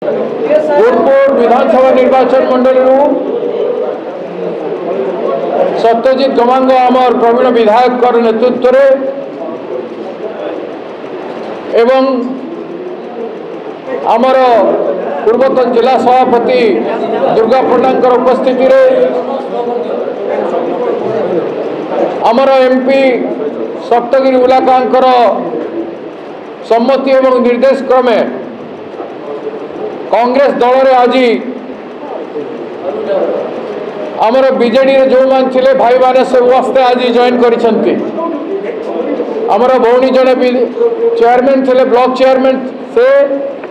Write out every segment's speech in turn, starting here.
गुरपुर विधानसभा निर्वाचन मंडल सत्यजित गमांग आमर प्रवीण विधायक नेतृत्व एवं आमर पूर्वतन जिला सभापति दुर्गा पंडा उपस्थिति आमर एमपी सप्तगिरी उलाकांकर सम्मति एवं निर्देश क्रमे कांग्रेस दल रे आज आमर बीजेडी जो मान थिले भाई माने सब वास्ते आज जॉइन करिसंती आमर भौणी जने भी चेयरमैन थिले ब्लॉक चेयरमैन से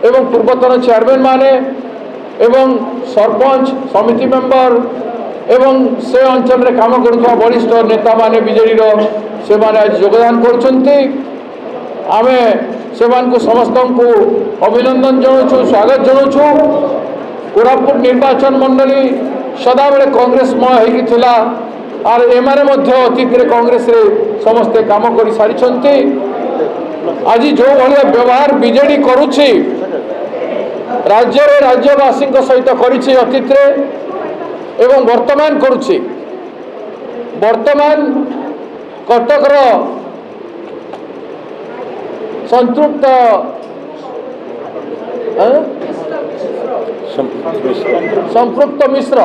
एवं पूर्वतन चेयरमैन माने एवं सरपंच समिति मेंबर एवं से अंचल रे काम करुवा वरिष्ठ नेता माने बीजेडी रो से माने आज योगदान करछंती आमे सेवान को समस्त को अभिनंदन जनाऊँ स्वागत जनाऊँ। कोरापुट निर्वाचन मंडली सदा बेले कांग्रेसमय होता आर एमाने अतीत कांग्रेस रे समस्ते काम कर सारी आज जो भाया व्यवहार बीजेडी करुछि राज्य राज्यवासी सहित करिछि अतीत रे एवं वर्तमान करुछि वर्तमान कटक संतृप्त संपृक्त मिश्र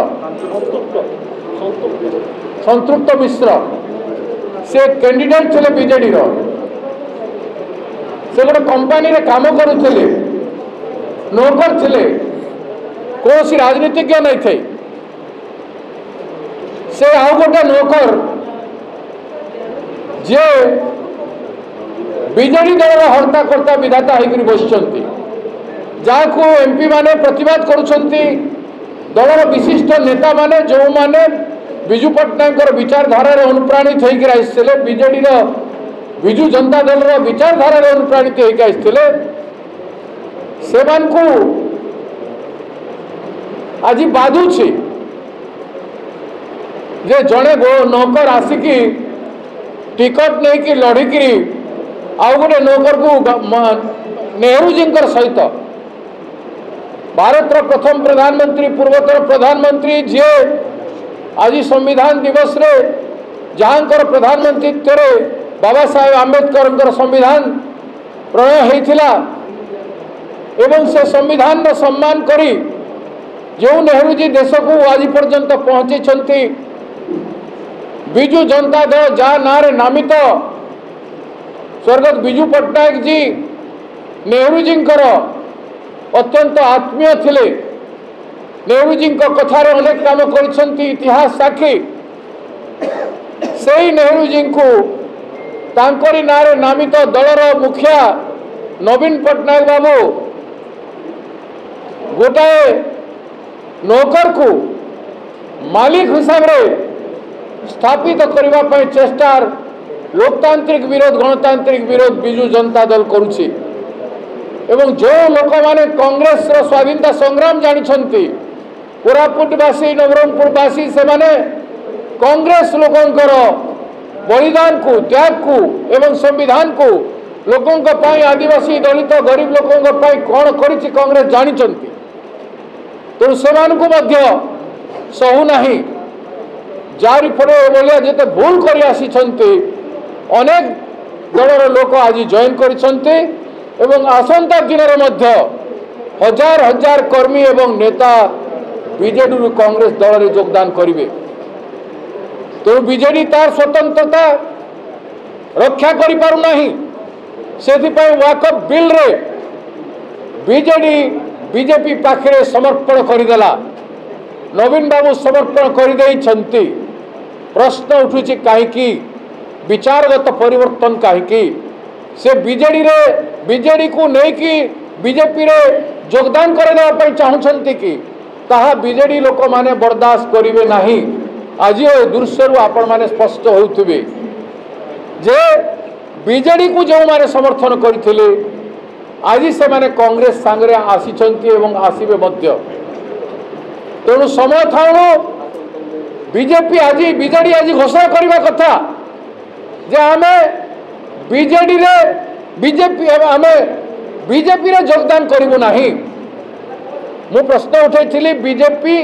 संतृप्त मिश्र से कैंडिडेट थे बीजेडी से गोटे कंपानी रे काम करुले नौकर थे कौन राजनीतिज्ञ नहीं थे से आउ गोटे नौकर जे बीजेडी दल हर्ताकर्ता विधाता होकर बसुंट जहाँ एमपी माने प्रतिवाद करुछंती दलर विशिष्ट नेता माने जो माने विजु पट्टनायक विचारधारा अनुप्राणित होकर आसते बीजेडी विजु जनता दल विचारधारा अनुप्राणित होकर आसते से आज बाधुची जे जड़े नौकर आसिकी टिकट नहीं कि लड़िकी आउ गोटे नौकर को नेहरू जी सहित भारत प्रथम प्रधानमंत्री पूर्वतन प्रधानमंत्री जी आज संविधान दिवस रे जहाँ प्रधानमंत्रित्व रे बाबा साहेब आंबेडकर संविधान प्रणय होता एवं से संविधान रो सम्मान करी जो नेहरू जी देश को आज पर्यंत पहुँची विजु जनता दल जहाँ ना नामित स्वर्गत विजु पट्टनायक जी नेहरू जी अत्यंत आत्मीय थिले नेहरू जी कथार अनेक काम कर इतिहास साक्षी से नेहरू जी को तांकरी नारे नामित दलर मुखिया नवीन पट्टनायक बाबू गोटाए नौकर को मालिक हिसाब रे स्थापित करने चेष्टा लोकतांत्रिक विरोध गणतांत्रिक विरोध विजु जनता दल करुछि एवं जो लोक माने कांग्रेस रो स्वाधीनता संग्राम जानिछंती कोरापुटवासी नवरंगपुरवासी से माने कांग्रेस लोकंकर बलिदान को त्याग को एवं संविधान को लोकों आदिवासी दलित गरीब लोकों कौन करिछि कांग्रेस जानिछंती तेणु सेमानकु मध्य सहु नाही जारी फरे बोलिया जेते भूल करि आसीछंती अनेक दलर लोक आज जॉइन करिसंते एवं आसंता दिन मध्य हजार हजार कर्मी एवं नेता बीजेडी कांग्रेस दल रे योगदान करिवे तो बीजेडी तार स्वतंत्रता रक्षा करि पारु नाही सेथिपाई वाकफ बिल रे बीजेडी बीजेपी पाखरे समर्पण करिदेला नवीन बाबू समर्पण करिदेइछंती प्रश्न उठुछि काहेकि विचारगत परिवर्तन कहीं से बीजेडी को नहीं कि बीजेपी रे योगदान करने चाहते कि ताहा बीजेडी लोक माने बर्दाश्त करेंगे नहीं आज ए दृश्य आपण माने स्पष्ट होउथिबे जे बीजेडी को जो माने समर्थन करथिले आज से माने कांग्रेस सांगरे आसीचंती एवं आसीबे मध्य तेणु समय थाणु बीजेपी आज बीजेडी आज घोषणा करबा कथा जे आमे बीजेडी रे बीजेपी आमे बीजेपी रे योगदान करिबो नाही मु प्रश्न उठाई बीजेपी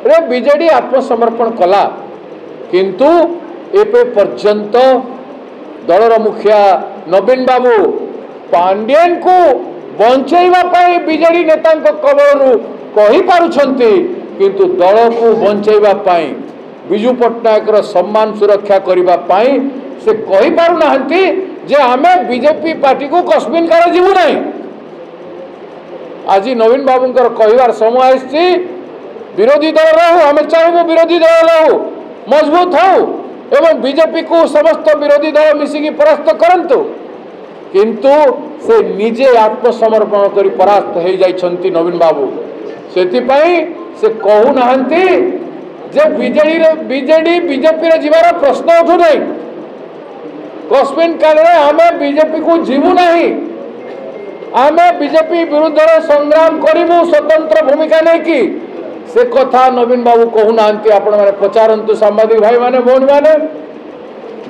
रे बीजेडी आत्मसमर्पण कला किंतु एपे पर्यंत दलर मुखिया नवीन बाबू पांडियन को बंचेवा बीजेडी नेता कबल कही पारुछंती किंतु दल को बंचेवा विजु पट्टनायक सम्मान सुरक्षा करने से कही पारुना जे आमे बीजेपी पार्टी को कस्मिन काल जीवु नहीं। आज नवीन बाबूंकर कहवार समय आसी विरोधी दल रहू आम चाहबू विरोधी दल रहू मजबूत हो एवं बीजेपी को समस्त विरोधी दल मिसिकी परास्त करंतु किंतु से निजे आत्मसमर्पण कर परास्त हो जाइछंती नवीन बाबू से कहू नाहंती जे बीजेडी बीजेपी रे जीवार प्रश्न उठु नहीं कस्मिन काल रे आमे बीजेपी को जीवु नहीं आमे बीजेपी विरुद्ध संग्राम करिबु स्वतंत्र भूमिका नहीं कि से कथा नवीन बाबू कहू नाहंती। आपण माने पचारंतु सांबादिक भाई माने भौणी माने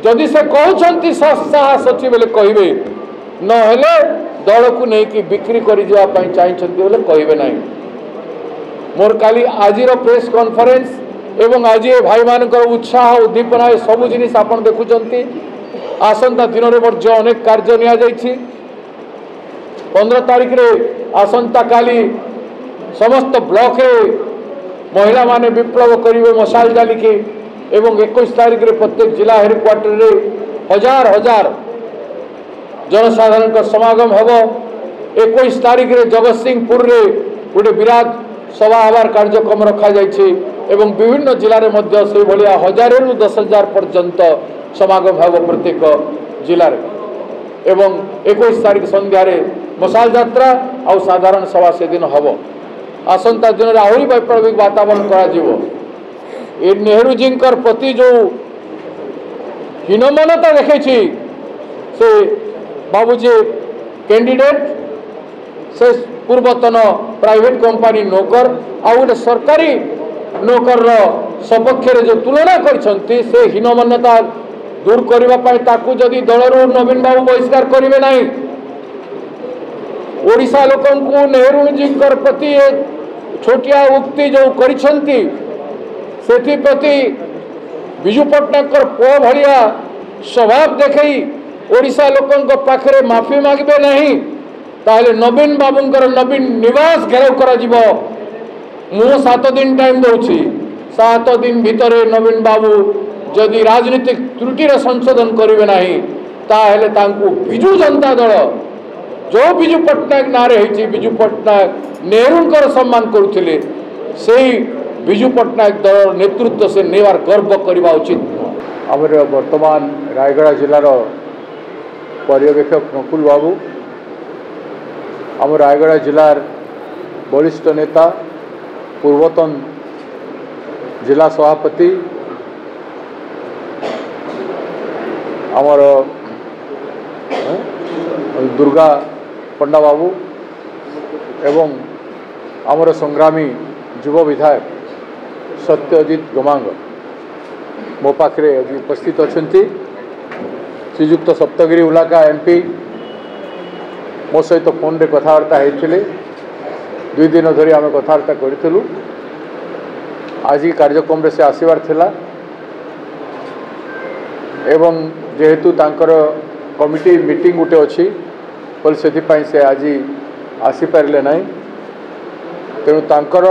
जदि से कहउछंती साहस अछि बेले कहिबे न हेले दल को नहीं कि बिक्री करि जिवा पई चाहिछंती बेले कहिबे नहीं। मोर काली आजिर प्रेस कॉन्फ्रेंस एवं आज भाई मानकर उत्साह उद्दीपना सब जिनिस आपण देखुचंती आसंता दिन में अनेक कार्य निया जाइछि 15 तारिख रे आसंता काली समस्त ब्लॉक रे महिला माने विप्लव करिवे मशाल जाली के एवं 21 तारिख रे प्रत्येक जिला हेडक्वार्टर रे हजार हजार जनसाधारण का समागम हबो। 21 तारिख रे जगत सिंहपुर रे गोटे विराट सभा हबार कार्यक्रम रखा जाइछि एवं विभिन्न जिले में मध्य से भलिया 1000 रु 10,000 पर्यंत समागम हब प्रत्येक जिले एवं 21 तारिख संध्या रे मशाल यात्रा और साधारण सभा से दिन हम आसंता दिन में आहरी वैप्लविक वातावरण कर नेहरू जी प्रति जो हीनमनता देखे से बाबूजी कैंडिडेट से पूर्वतन प्राइवेट कंपनी नौकर आ गोटे सरकारी नौकर सपक्ष जो तुलना करछंती से हीनमन्यता दूर करने ताकू जदि दलरू नवीन बाबू बहिष्कार करेंगे नहीं ओडिशा लोक नेहरू जी प्रति छोटिया उक्ति जो करछंती सेथि प्रति विजु पट्टनायक पुआ भलिया स्वभाव देखई ओडिशा लोक पाखरे माफी मागबे नहीं ताहले नवीन बाबूंकर नवीन निवास घेराव करा जिवो। मु 7 दिन टाइम दूची 7 दिन भितर नवीन बाबू जदि राजनीतिक त्रुटिर संशोधन करेंगे नहीं ताहले तांकु विजु जनता दल जो विजु पट्टनायक नारे होती विजु पट्टनायक नेहरूंकर सम्मान करुथिले सेही विजु पट्टनायक दल नेतृत्व से नेवार गर्व करवा उचित। आमर वर्तमान रायगड़ा जिलार पर्यवेक्षक नकुल बाबू आम रायगड़ा जिलार वरिष्ठ नेता पूर्वतन जिला सभापति आमर दुर्गा पंडा बाबू एवं आमर संग्रामी युव विधायक सत्यजित गमांग मो पाखे उपस्थित अच्छा श्रीजुक्त सप्तगिरी इलाका एमपी मो सहित फोन रे कथबार्ता होते 2 दिन धरी आम कथबार्ता करूँ। आज कार्यक्रम से आसबार थिला एवं जेहेतु तांकर कमिटी मीटिंग गोटे अच्छी बोल से आज आसीपारे ना तेणु तांकर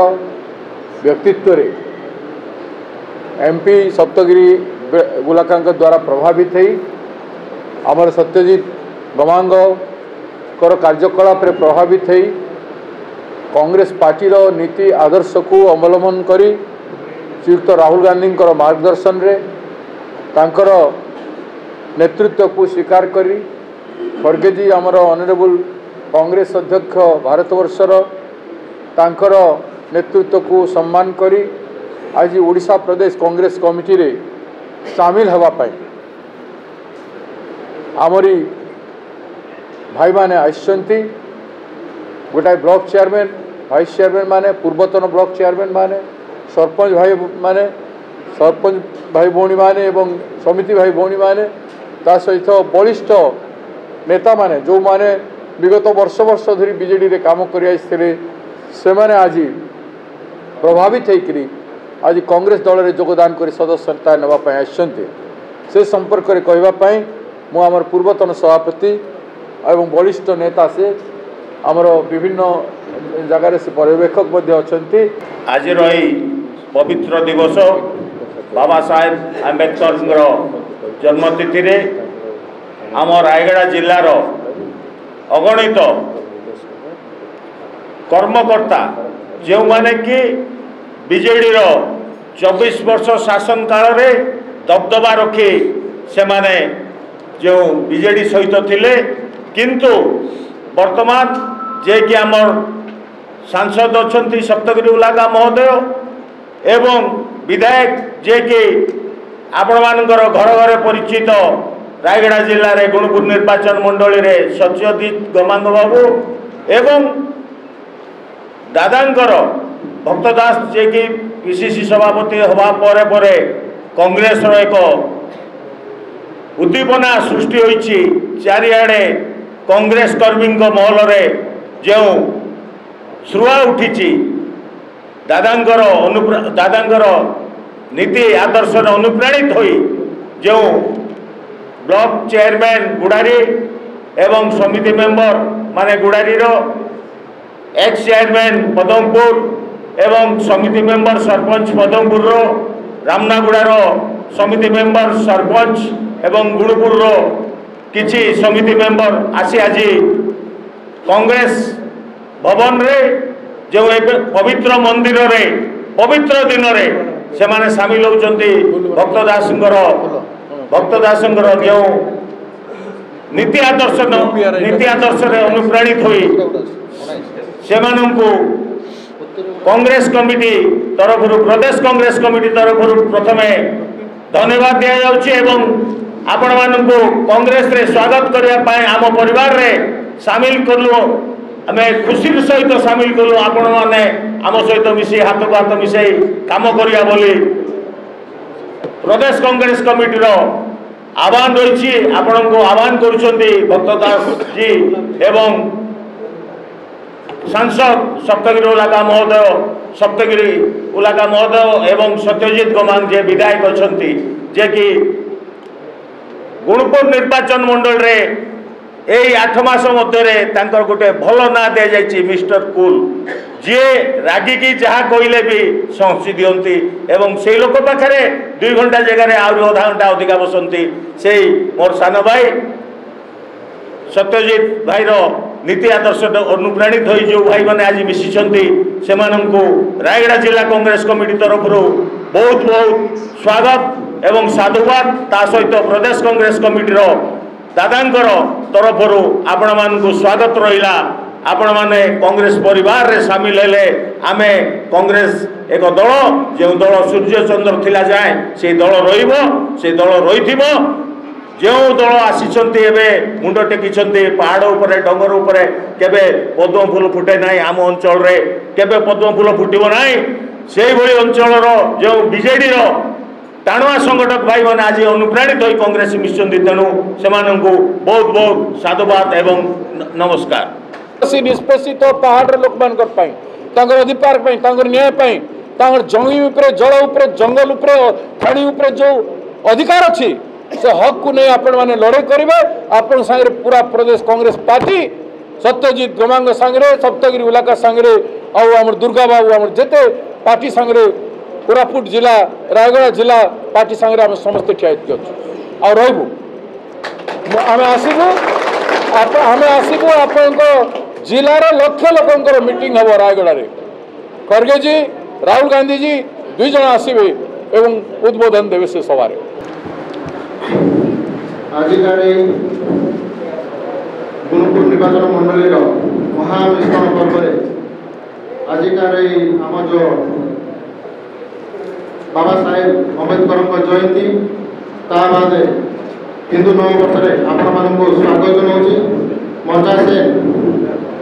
व्यक्तित्व रे एमपी सप्तगिरी गुलाका द्वारा प्रभावित है आमर सत्यजित गमांग कर कार्यकलाप रे प्रभावित है कांग्रेस पार्टी रो नीति आदर्श को अवलंबन करी श्रीयुक्त राहुल गांधी मार्गदर्शन रे तांकर नेतृत्व को स्वीकार करी खड़गे जी आमर ऑनरेबल कांग्रेस अध्यक्ष भारतवर्षर तांकर नेतृत्व को सम्मान करी आज ओडिशा प्रदेश कांग्रेस कमिटी रे शामिल हवा पाई आमरी भाई माने आइसंती गोटाए ब्लॉक चेयरमैन वाइस चेयरमैन माने पूर्वतन ब्लॉक चेयरमैन माने सरपंच भाई माने सरपंच भाई भौणी माने एवं समिति भाई भौणी माने ता सहित बलिष्ठ नेता माने जो माने विगत वर्ष वर्ष धरी बीजेडी रे काम करि आइथिले से माने आज प्रभावित होकर आज कांग्रेस दल में योगदान कर सदस्यता नापी आसते से संपर्क में कहवाई मु आमर पूर्वतन सभापति एवं वरिष्ठ नेता से आमर विभिन्न जगार से पर्यवेक्षक अच्छा आज पवित्र दिवस बाबा साहेब आंबेडकर जन्मतिथि रे आम रायगड़ा जिलार अगणित कर्मकर्ता जो माने कि बीजेडी 24 वर्ष शासन काल रे दबदबा रखी से माने जो बीजेडी सहित थिले किंतु वर्तमान जे कि आमर सांसद अच्छा सप्तगिरी उलाका महोदय एवं विधायक जे कि आपण मानकर घर घर परिचित रायगड़ा जिले में गुणपुर निर्वाचन मंडली रे सत्यजित गमांग बाबू एवं दादांकर भक्तदास जे कि पीसीसी सभापति हवा परे परे कांग्रेस एक उद्दीपना सृष्टि होइछि चारिआडे कांग्रेस कर्मी महल रे जो श्रुआ उठी दादांकर नीति आदर्श अनुप्राणित होई जो ब्लॉक चेयरमैन गुड़ारी एवं समिति मेंबर माने गुड़ारी एक्स चेयरमैन पदमपुर एवं समिति मेंबर सरपंच पदमपुर रामनागुड़ार समिति मेंबर सरपंच एवं गुणपुर किछि समिति मेंबर आसी आज कांग्रेस भवन रे जो पवित्र मंदिर रे पवित्र दिन रे से माने शामिल होउचंती भक्तदासंकर जो नीति आदर्श रे अनुप्राणित होई से माननकु कांग्रेस कमिटी तरफ प्रदेश कांग्रेस कमिटी तरफ प्रथमे धन्यवाद दिया जाउछि एवं आपण माननकु कांग्रेस रे स्वागत करिया पाए आम परिवार रे शामिल करलो आमे खुशी सहित शामिल कलु आपण माने आम सहित मिसी हाथ को हाथ मिसाई काम करिया बोली प्रदेश कांग्रेस कमिटी आह्वान रही आपण को आह्वान करुछंती भक्तदास जी एवं सांसद सप्तगिरी उलाका महोदय एवं सत्यजित गमांग जे विधायक अछंती जे कि गुणपुर निर्वाचन मंडल रे यही 8 मास मध्य गोटे भल ना दि जाइए मिस्टर कूल जी रागिकी जहाँ कहले भी हसी दिखती एवं से लोक पाखे 2 घंटा जगह आहरी अधा घंटा अधिका बसती से मोर सान भाई सत्यजित भाईर नीति आदर्श अनुप्राणित हो जो भाई मैंने आज मिसी से रायगड़ा जिला कांग्रेस कमिटी तरफ बहुत बहुत स्वागत एवं साधुवाद ता सहित प्रदेश कांग्रेस कमिटी दादांकर तरफ आपण मानकु स्वागत रहिला आपण माने कांग्रेस परिवार रे शामिल हेले आमे कांग्रेस एक दल जो दल सूर्य चंद्र थिला जाए से दल रहिबो से दल रहिथिबो जो दल आसीचंती एबे मुंड टेकिचंती पहाड़ उपरे डंगर उपरे केबे पद्म फूल फुटे नाही आम अंचल रे केबे पद्म फूल फुटिबो नाही सेही भली अंचल रो जो बीजेडी रो टाणुआ संगठक भाई मैंने आज अनुप्राणित हो कांग्रेस मिशन तेणु से बहुत बहुत साधुवाद एवं नमस्कार निष्पेषित पहाड़ लोक मान अधिकार न्याय जमी उपरे जल उपरे जंगल उपरे पानी उपरे जो अधिकार अच्छी से हक को नहीं आपण मैंने लड़ाई करेंगे आपण सांगे पूरा प्रदेश कांग्रेस पार्टी सत्यजित गमांग सांगे सप्तगिरी इलाका सांगे आम दुर्गा बाबू आम जिते पार्टी सांगे कोरापुट जिला रायगड़ा जिला पार्टी सांगे आम समस्ते ठिया आ रही आसबू आपण जिलार लक्ष लोक मीटिंग हम रायगड़ा रे खड़गे जी राहुल गांधी जी 2 जन आसबे एवं उद्बोधन देवे से सवार आजिकार गुणपुर निर्वाचन मंडल महामिश्रण पर्व आजिकार आम जो बाबा साहेब अम्बेडकर जयंती ता बाद हिंदू नववर्ष आपण मानक स्वागत जनाऊँगी मंचा से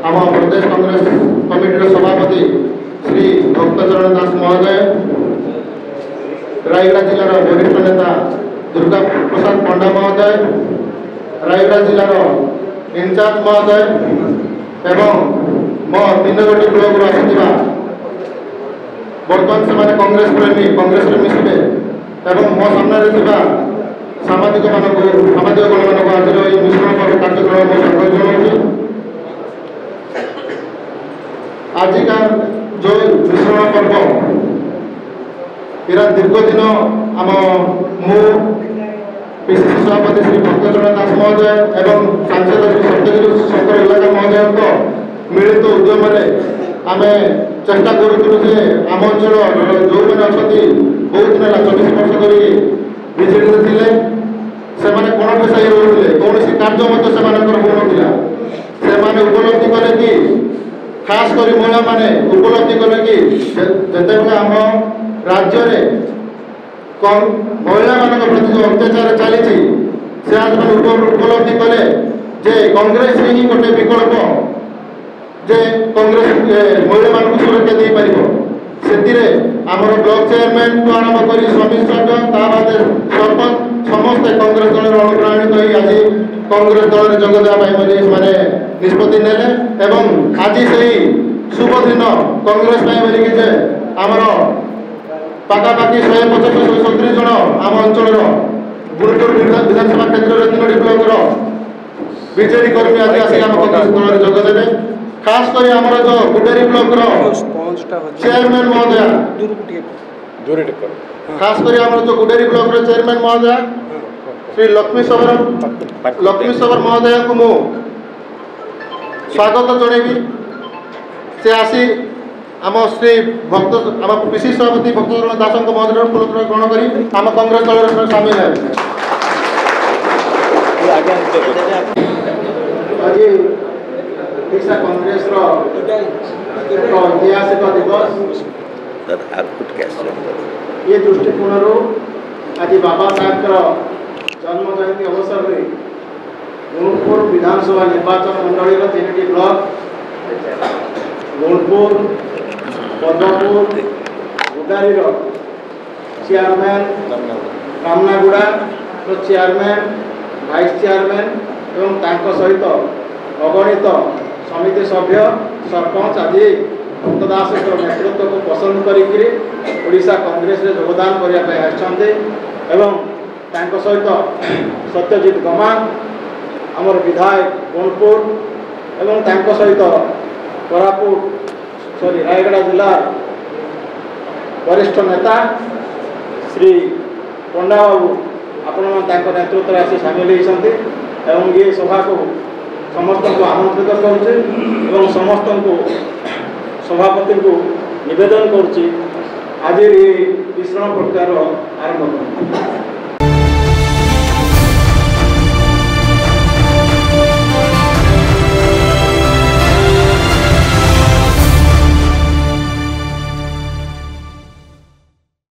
आम प्रदेश कांग्रेस कमिटी सभापति श्री भक्तचरण दास महोदय रायगड़ा जिलार वरिष्ठ नेता दुर्गा प्रसाद पंडा महोदय रायगड़ा जिलार इंचार्ज महोदय एवं मो 3 गोटी ब्लॉक आसुवा ବର୍ତ୍ତମାନ ସେମାନେ କଂଗ୍ରେସରେ ମିଶିବେ ଏବଂ ମୋ ସାମ୍ନାରେ ଥିବା ସାମ୍ବାଦିକ ଗଣମାନଙ୍କୁ ଆଜିର ଏହି ମିଶ୍ରଣ ପର୍ବ କାର୍ଯ୍ୟକ୍ରମ ମୁଁ ସ୍ୱାଗତ ଜଣାଉଛି। ଆଜିକା ଯେଉଁ ମିଶ୍ରଣ ପର୍ବ ଏରା ଦୀର୍ଘ ଦିନ ମୁଁ ପିସିସି ସଭାପତି ଶ୍ରୀ ଭକ୍ତଚରଣ ଦାସ ମହୋଦୟ ଏବଂ ସାଂସଦ ଶ୍ରୀ ସତ୍ୟଜିତ ଶଙ୍କର ଇଲାକା ମହୋଦୟଙ୍କ ମିଳିତ ଉଦ୍ୟମରେ ଆମେ ଚେଷ୍ଟା କରୁଥିଲୁ ଯେ ଆମ ଅଞ୍ଚଳ ଯେଉଁମାନେ ଅଛନ୍ତି ବହୁତ ଦିନ ହେଲା 24 ବର୍ଷ ଧରି ବିଜେଡ଼ିରେ ଥିଲେ, ସେମାନେ କୋଣଠେସା ହେଇ ରହୁଥିଲେ, କୌଣସି କାର୍ଯ୍ୟ ମଧ୍ୟ ସେମାନଙ୍କର ହେଉନଥିଲା। ସେମାନେ ଉପଲବ୍ଧି କଲେ କି ଖାସ୍ କରି ମହିଳାମାନେ ଉପଲବ୍ଧି କଲେ କି ଯେତେବେଳେ ଆମ ରାଜ୍ୟରେ ମହିଳାମାନଙ୍କ ପ୍ରତି ଯେଉଁ ଅତ୍ୟାଚାର ଚାଲିଛି ସେମାନେ ଉପଲବ୍ଧି କଲେ ଯେ କଂଗ୍ରେସ ହିଁ ଗୋଟେ ବିକଳ୍ପ ଯେ କଂଗ୍ରେସ ମହିଳାମାନଙ୍କୁ ସୁରକ୍ଷା ଦେଇପାରିବ। ସେଥିରେ ଆମର ବ୍ଲକ ଚେୟାରମ୍ୟାନଠୁ ଆରମ୍ଭ କରି ସମିତି ସଭ୍ୟ ତା ବାଦେ ସରପଞ୍ଚ ସମସ୍ତେ କଂଗ୍ରେସ ଦଳରେ ଅନୁପ୍ରାଣିତ ହୋଇ ଆଜି କଂଗ୍ରେସ ଦଳରେ ଯୋଗ ଦେବା ପାଇଁ ବୋଲି ସେମାନେ ନିଷ୍ପତ୍ତି ନେଲେ ଏବଂ ଆଜି ସେହି ଶୁଭ ଦିନ କଂଗ୍ରେସ ପାଇଁ ବୋଲିକି ଯେ ଆମର ପାଖାପାଖି 125-170 ଜଣ ଆମ ଅଞ୍ଚଳର ଗୁରୁପୁର ବିଧାନସଭା କ୍ଷେତ୍ରରେ 3ଟି ବ୍ଲକର ବିଜେଡି କର୍ମୀ ଆଜି ଆସି ଆମ କଂଗ୍ରେସ ଦଳରେ ଯୋଗ ଦେବେ। ଖାସ୍ କରି ଆମର ଯେଉଁ ଗୁଡେରୀ ବ୍ଲକର ଚେୟାରମ୍ୟାନ ମହୋଦୟ ଖାସ୍ କରି ଆମର ଯେଉଁ ଗୁଡେରୀ ବ୍ଲକର ଚେୟାରମ୍ୟାନ ମହୋଦୟ ଶ୍ରୀ ଲକ୍ଷ୍ମୀ ସବର ମହୋଦୟଙ୍କୁ ମୁଁ ସ୍ୱାଗତ ଜଣାଇବି। ସେ ଆସି ଆମ ପିସିସି ସଭାପତି ଭକ୍ତଚରଣ ଦାସଙ୍କ ମହୋଦୟର ଫୁଲତୋଡ଼ା ଗ୍ରହଣ କରି ଆମ କଂଗ୍ରେସ ଦଳରେ ସାମିଲ ହେବେ। ଆଜି ଓଡ଼ିଶା କଂଗ୍ରେସର ଏକ ଐତିହାସିକ ଦିବସ। ଏ ଦୃଷ୍ଟିକୋଣରୁ ଆଜି ବାବା ସାହେବଙ୍କର ଜନ୍ମ ଜୟନ୍ତୀ ଅବସରରେ ଗୁଣପୁର ବିଧାନସଭା ନିର୍ବାଚନ ମଣ୍ଡଳୀର 3ଟି ବ୍ଲକ ଗୁଣପୁର, ପଦ୍ମପୁର, ଗୁଡାରୀର ଚେୟାରମ୍ୟାନ, କାମନାଗୁଡ଼ାର ଚେୟାରମ୍ୟାନ, ଭାଇସ୍ ଚେୟାରମ୍ୟାନ ଏବଂ ତାଙ୍କ ସହିତ ଅଗଣିତ ସମିତି ସଭ୍ୟ, ସରପଞ୍ଚ ଆଜି ଭକ୍ତ ଦାସଙ୍କ ନେତୃତ୍ୱକୁ ପସନ୍ଦ କରିକି ଓଡ଼ିଶା କଂଗ୍ରେସରେ ଯୋଗଦାନ କରିବା ପାଇଁ ଆସିଛନ୍ତି ଏବଂ ତାଙ୍କ ସହିତ ସତ୍ୟଜିତ ଗମା ଆମର ବିଧାୟକ ଗୁଣପୁର ଏବଂ ତାଙ୍କ ସହିତ ରାୟଗଡ଼ା ଜିଲ୍ଲା ବରିଷ୍ଠ ନେତା ଶ୍ରୀ ପଣ୍ଡା ବାବୁ ଆପଣମାନେ ତାଙ୍କ ନେତୃତ୍ୱରେ ଆସି ସାମିଲ ହୋଇଛନ୍ତି ଏବଂ ଏ ସଭାକୁ ସମସ୍ତଙ୍କୁ ଆମନ୍ତ୍ରିତ କରୁଛି ଏବଂ ସମସ୍ତଙ୍କୁ ସଭାପତିଙ୍କୁ ନିବେଦନ କରୁଛି ଆଜି ଏହି ମିଶ୍ରଣ ପ୍ରକ୍ରିୟାର ଆରମ୍ଭ କରୁଛି।